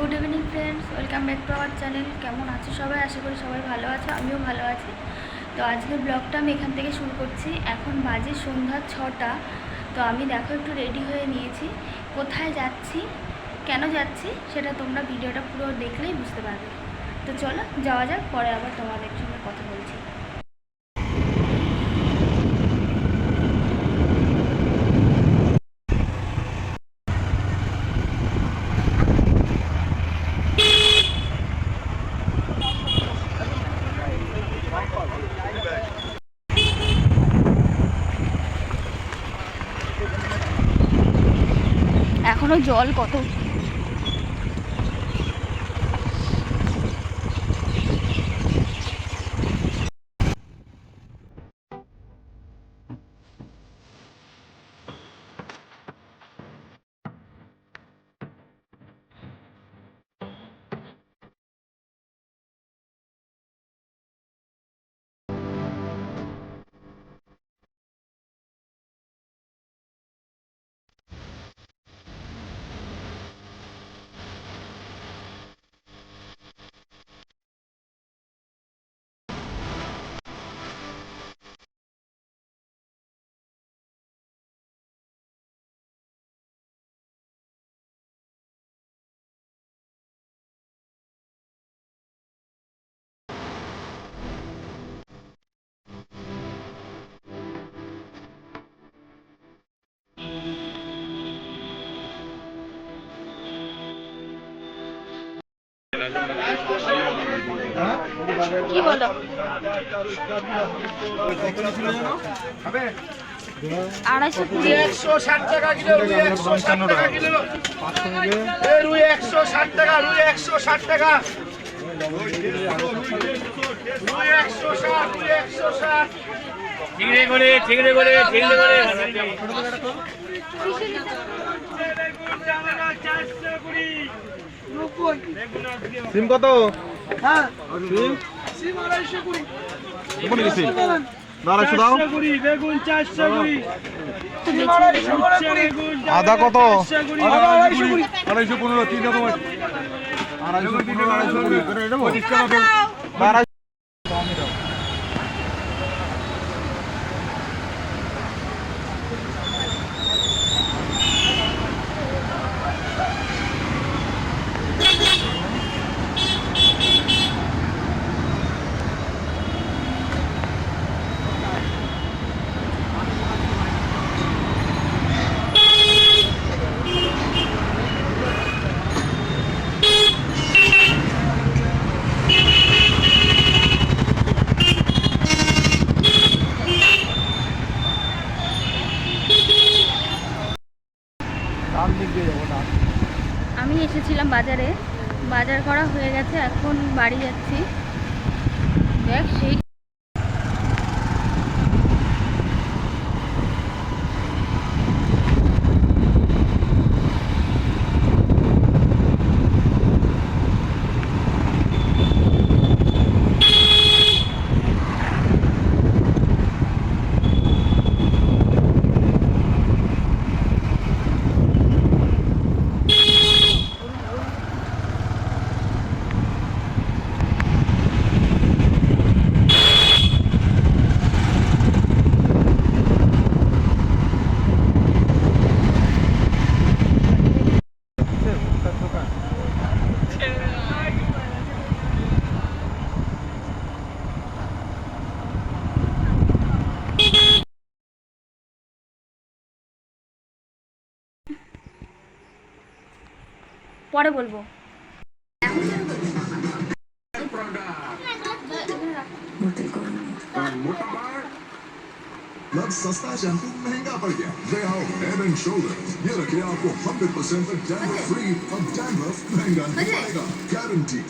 Good evening friends, welcome back to our channel. কেমন আছো সবাই? আশা করি সবাই ভালো আছে, আমিও ভালো আছি। তো আজকের ব্লগটা আমি এখান থেকে শুরু করছি। এখন বাজে সন্ধ্যা 6টা। তো আমি দেখো একটু রেডি হয়ে নিয়েছি। কোথায় যাচ্ছি, কেন যাচ্ছি, সেটা তোমরা ভিডিওটা পুরো দেখলেই বুঝতে পারবে। তো চলো যাওয়া যাক, পরে আবার তোমাদের সঙ্গে কথা বলছি। এখনো জল কত কি বলো? 250 160 টাকা কিলো, 160 টাকা কিলো, 160 টাকা, 160 টাকা, 160, ঠিকরে করে, ঠিকরে করে, ঠিকরে করে। সিম কত? হ্যাঁ সিম 220। কোন গেছি? 250 দাও। বেগুন 420। আদা কত? 250। 215 তিন রকম আছে। 215 220 করে দেবো। 25 টাকা দাও। 12 কমই দাও। আমি এসেছিলাম বাজারে, বাজার করা হয়ে গেছে, এখন বাড়ি যাচ্ছি। দেখ সেই পরে বলবো। लग सस्ता शैम्पू महंगा पड़ गया। ले आओ हेड एंड शोल्डर्स, ये रखे आपको 100% डैंड्रफ फ्री और डैंड्रफ महंगा नहीं पड़ेगा, गारंटी।